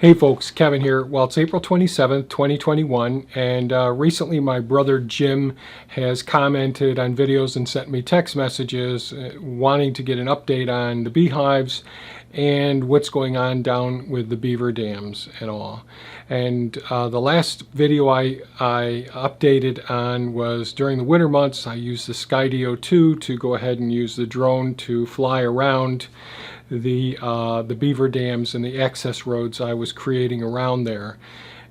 Hey folks, Kevin here. Well, it's April 27th, 2021, and recently my brother Jim has commented on videos and sent me text messages wanting to get an update on the beehives and what's going on down with the beaver dams and all. And the last video I updated on was during the winter months. I used the Skydio-2 to go ahead and use the drone to fly around the beaver dams and the access roads I was creating around there.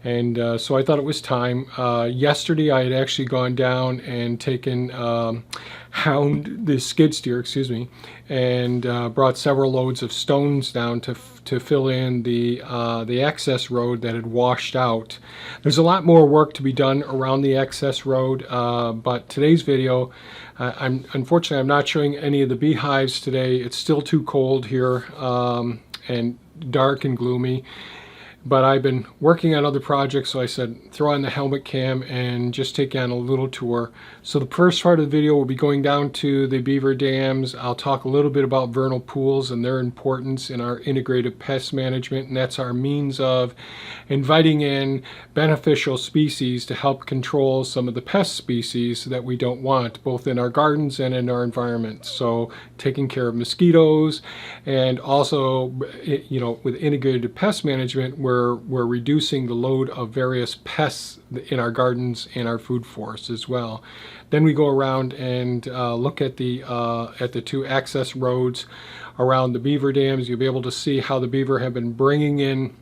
And so I thought it was time. Yesterday I had actually gone down and taken the skid steer, excuse me, and brought several loads of stones down to fill in the access road that had washed out. There's a lot more work to be done around the access road, but today's video, unfortunately I'm not showing any of the beehives today. It's still too cold here and dark and gloomy. But I've been working on other projects, so I said throw on the helmet cam and just take on a little tour. So the first part of the video will be going down to the beaver dams. I'll talk a little bit about vernal pools and their importance in our integrated pest management, and that's our means of inviting in beneficial species to help control some of the pest species that we don't want, both in our gardens and in our environment. So taking care of mosquitoes, and also, you know, with integrated pest management, we're reducing the load of various pests in our gardens and our food forests as well. Then we go around and look at the two access roads around the beaver dams. You'll be able to see how the beaver have been bringing in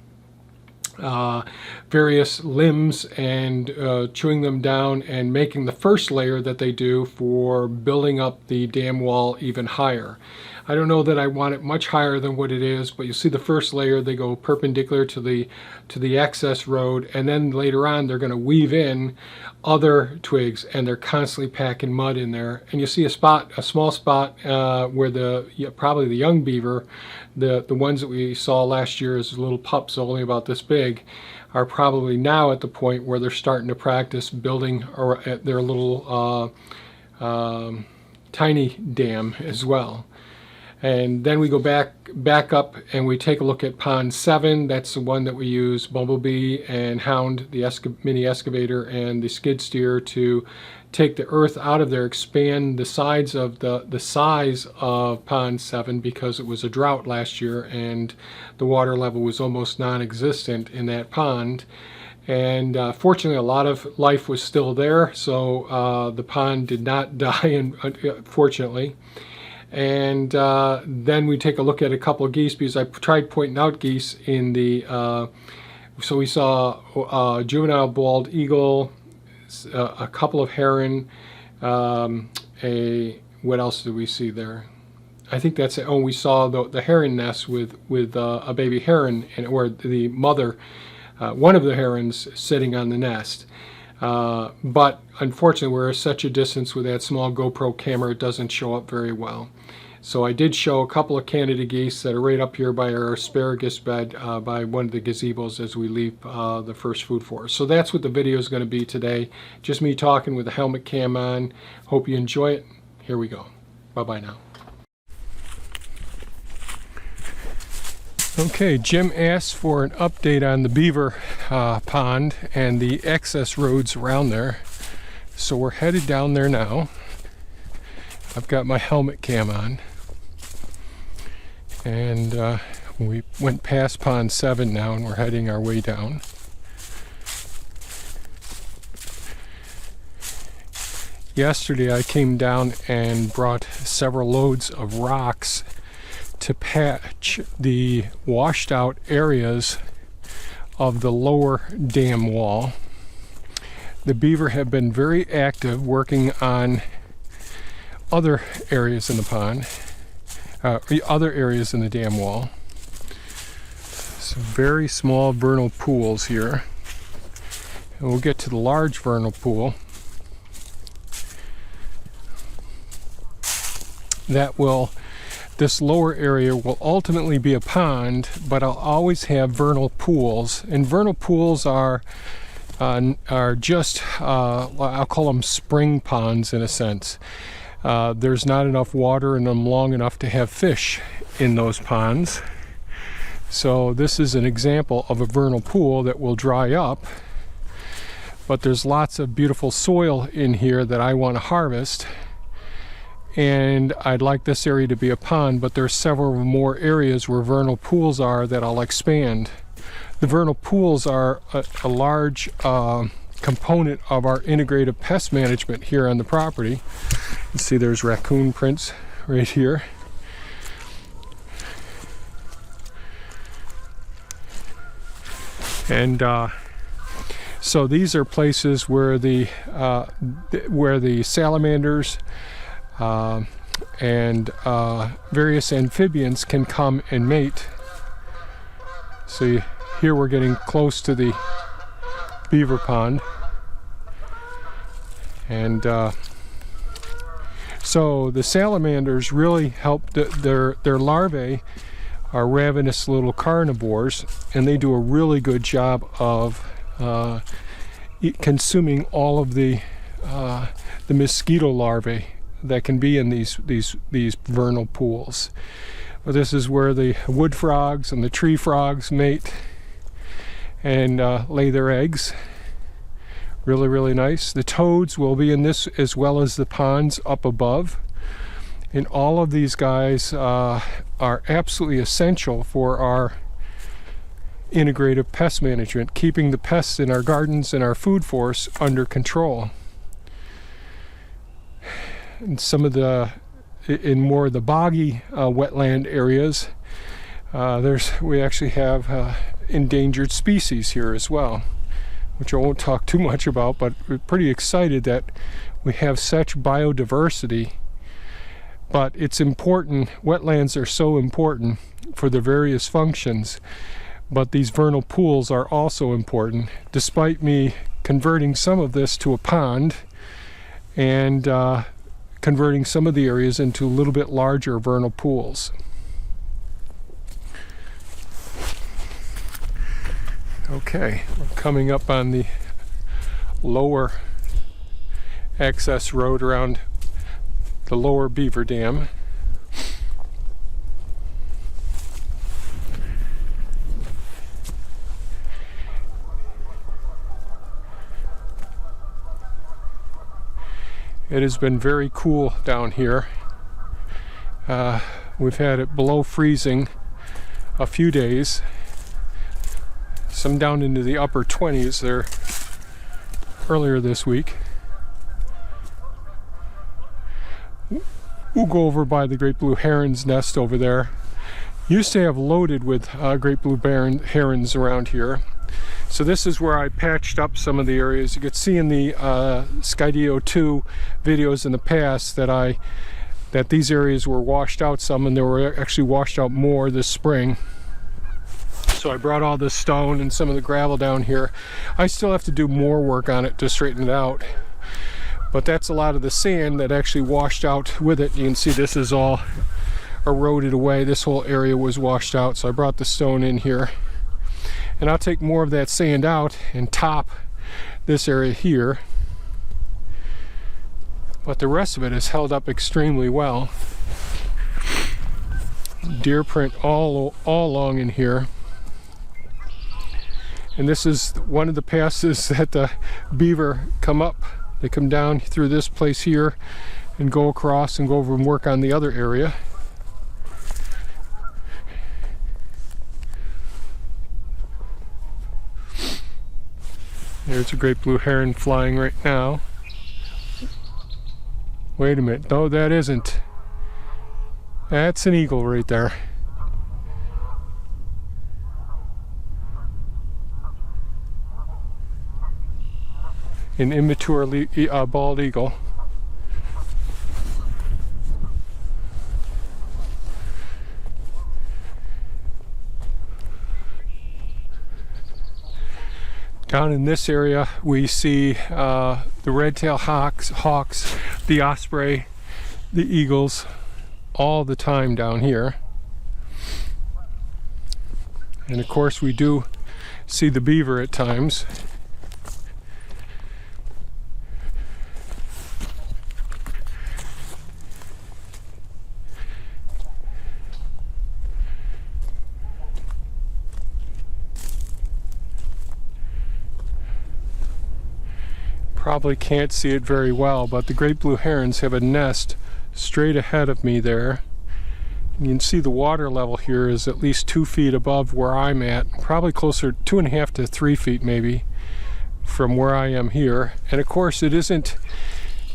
various limbs and chewing them down and making the first layer that they do for building up the dam wall even higher. I don't know that I want it much higher than what it is, but you see the first layer, they go perpendicular to the access road, and then later on they're going to weave in other twigs, and they're constantly packing mud in there. And you see a small spot where probably the young beaver, the ones that we saw last year as little pups only about this big, are probably now at the point where they're starting to practice building their little tiny dam as well. And then we go back up and we take a look at pond 7. That's the one that we use Bumblebee and Hound, the mini excavator, and the skid steer to take the earth out of there, expand the sides of the size of pond 7, because it was a drought last year and the water level was almost non-existent in that pond. And fortunately a lot of life was still there, so the pond did not die, fortunately. And then we take a look at a couple of geese, because I tried pointing out geese in the so we saw a juvenile bald eagle, a couple of heron, what else did we see there? I think that's it. Oh, we saw the heron nest with a baby heron, or the mother, one of the herons sitting on the nest. But unfortunately we're at such a distance with that small GoPro camera, it doesn't show up very well. So I did show a couple of Canada geese that are right up here by our asparagus bed, by one of the gazebos as we leave the first food forest. So that's what the video is going to be today. Just me talking with the helmet cam on. Hope you enjoy it. Here we go. Bye-bye now. Okay, Jim asked for an update on the beaver pond and the access roads around there. So we're headed down there now. I've got my helmet cam on. And we went past pond 7 now, and we're heading our way down. Yesterday I came down and brought several loads of rocks to patch the washed out areas of the lower dam wall. The beaver have been very active working on other areas in the pond, other areas in the dam wall. Some very small vernal pools here. And we'll get to the large vernal pool. This lower area will ultimately be a pond, but I'll always have vernal pools. And vernal pools are just, I'll call them spring ponds in a sense. There's not enough water in them long enough to have fish in those ponds. So this is an example of a vernal pool that will dry up, but there's lots of beautiful soil in here that I want to harvest, and I'd like this area to be a pond, but there's several more areas where vernal pools are that I'll expand. The vernal pools are a large component of our integrative pest management here on the property. You see there's raccoon prints right here. And so these are places where the salamanders and various amphibians can come and mate. So here we're getting close to the beaver pond, and so the salamanders really help. Their larvae are ravenous little carnivores, and they do a really good job of consuming all of the mosquito larvae that can be in these vernal pools. But this is where the wood frogs and the tree frogs mate and lay their eggs. Really, really nice. The toads will be in this, as well as the ponds up above. And all of these guys are absolutely essential for our integrative pest management, keeping the pests in our gardens and our food forest under control. And some of the, in more of the boggy wetland areas, we actually have endangered species here as well, which I won't talk too much about, but we're pretty excited that we have such biodiversity. But it's important, wetlands are so important for the various functions, but these vernal pools are also important, despite me converting some of this to a pond and converting some of the areas into a little bit larger vernal pools. Okay, we're coming up on the lower access road around the lower Beaver Dam. It has been very cool down here. We've had it below freezing a few days. Some down into the upper 20s there earlier this week. We'll go over by the great blue heron's nest over there. Used to have loaded with great blue herons around here. So this is where I patched up some of the areas. You could see in the Skydio 2 videos in the past that these areas were washed out some, and they were actually washed out more this spring. So I brought all this stone and some of the gravel down here. I still have to do more work on it to straighten it out. But that's a lot of the sand that actually washed out with it. You can see this is all eroded away. This whole area was washed out, so I brought the stone in here. And I'll take more of that sand out and top this area here. But the rest of it is held up extremely well. Deer print all along in here. And this is one of the passes that the beaver come up. They come down through this place here and go across and go over and work on the other area. There's a great blue heron flying right now. Wait a minute. No, that isn't. That's an eagle right there. An immature bald eagle. Down in this area we see the red-tailed hawks, the osprey, the eagles, all the time down here. And of course we do see the beaver at times. Probably can't see it very well, but the great blue herons have a nest straight ahead of me there. You can see the water level here is at least 2 feet above where I'm at, probably closer 2.5 to 3 feet maybe from where I am here. And of course it isn't,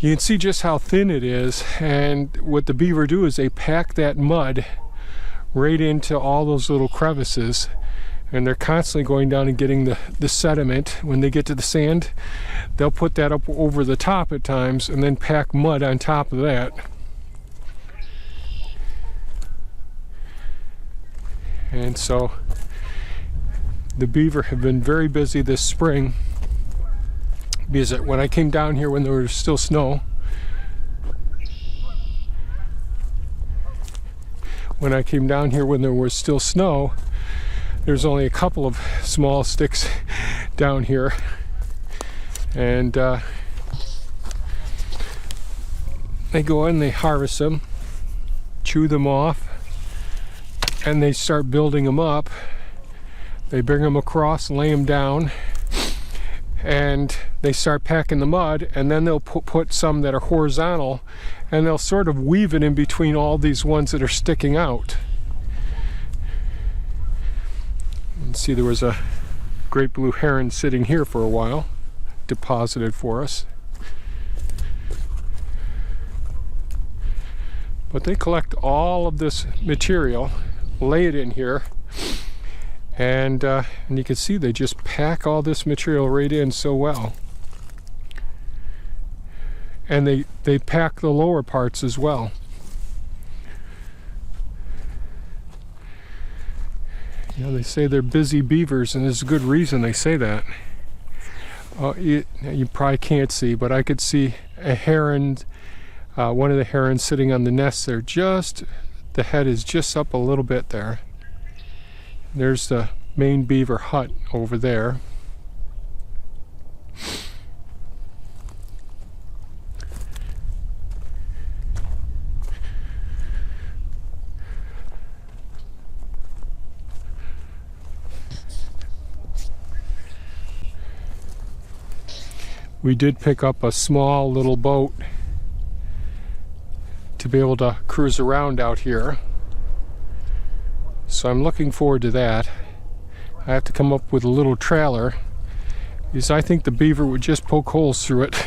you can see just how thin it is, and what the beaver do is they pack that mud right into all those little crevices, and they're constantly going down and getting the sediment. When they get to the sand, they'll put that up over the top at times and then pack mud on top of that. And so the beaver have been very busy this spring, because when I came down here when there was still snow, there's only a couple of small sticks down here, and they go in, they harvest them, chew them off, and they start building them up. They bring them across, lay them down, and they start packing the mud, and then they'll put some that are horizontal, and they'll sort of weave it in between all these ones that are sticking out. You can see there was a great blue heron sitting here for a while, deposited for us. But they collect all of this material, lay it in here, and you can see they just pack all this material right in so well. And they pack the lower parts as well. You know, they say they're busy beavers, and there's a good reason they say that. You probably can't see, but I could see a heron, one of the herons sitting on the nest there. Just the head is just up a little bit there. There's the main beaver hut over there. We did pick up a small little boat to be able to cruise around out here, so I'm looking forward to that. I have to come up with a little trailer, because I think the beaver would just poke holes through it.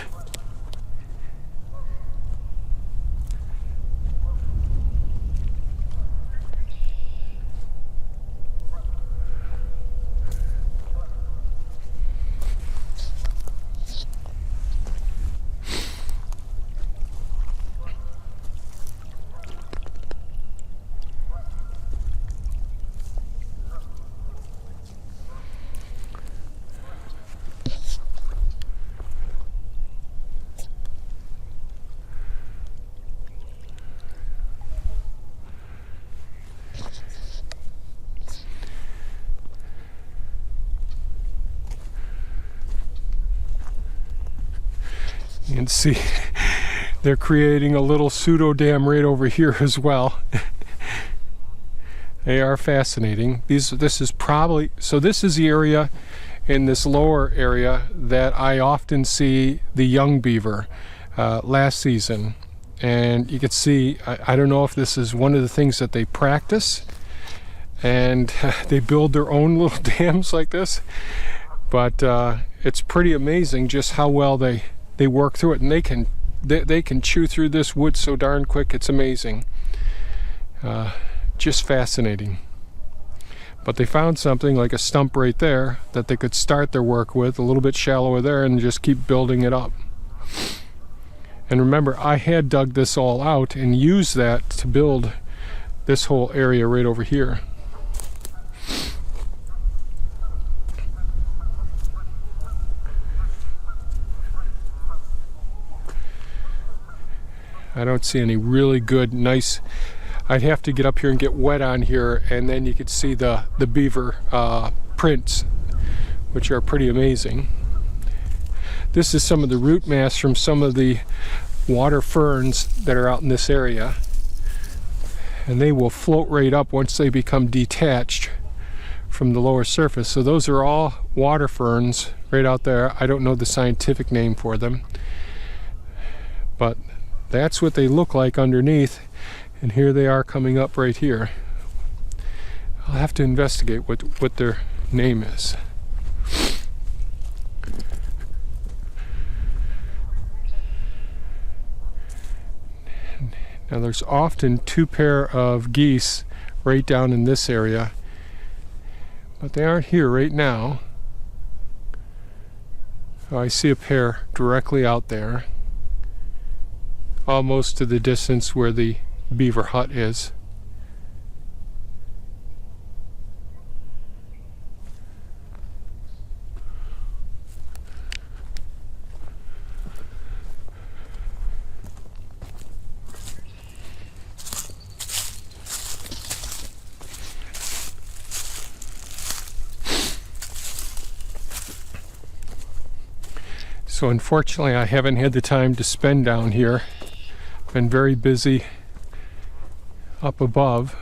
You can see they're creating a little pseudo dam right over here as well. They are fascinating. This is probably, so this is the area in this lower area that I often see the young beaver last season. And you can see, I don't know if this is one of the things that they practice, and they build their own little dams like this, but it's pretty amazing just how well they work through it, and they can chew through this wood so darn quick. It's amazing. Just fascinating. But they found something like a stump right there that they could start their work with, a little bit shallower there, and just keep building it up. And remember, I had dug this all out and used that to build this whole area right over here. I don't see any really good, nice. I'd have to get up here and get wet on here, and then you could see the beaver prints, which are pretty amazing. This is some of the root mass from some of the water ferns that are out in this area, and they will float right up once they become detached from the lower surface. So those are all water ferns right out there. I don't know the scientific name for them, but that's what they look like underneath, and here they are coming up right here. I'll have to investigate what their name is. Now there's often two pair of geese right down in this area, but they aren't here right now. Oh, I see a pair directly out there, almost to the distance where the beaver hut is. So unfortunately I haven't had the time to spend down here. Been very busy up above.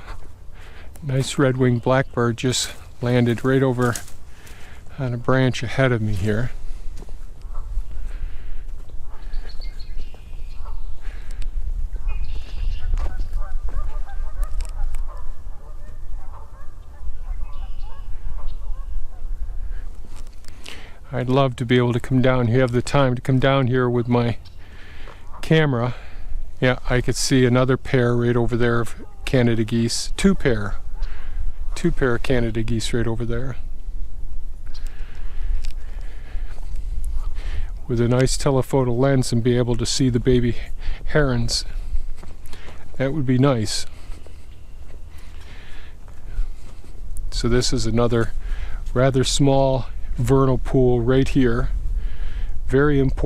Nice red-winged blackbird just landed right over on a branch ahead of me here. I'd love to be able to come down here, have the time to come down here with my camera. Yeah, I could see another pair right over there of Canada geese. Two pair of Canada geese right over there. With a nice telephoto lens and be able to see the baby herons. That would be nice. So this is another rather small vernal pool right here. Very important.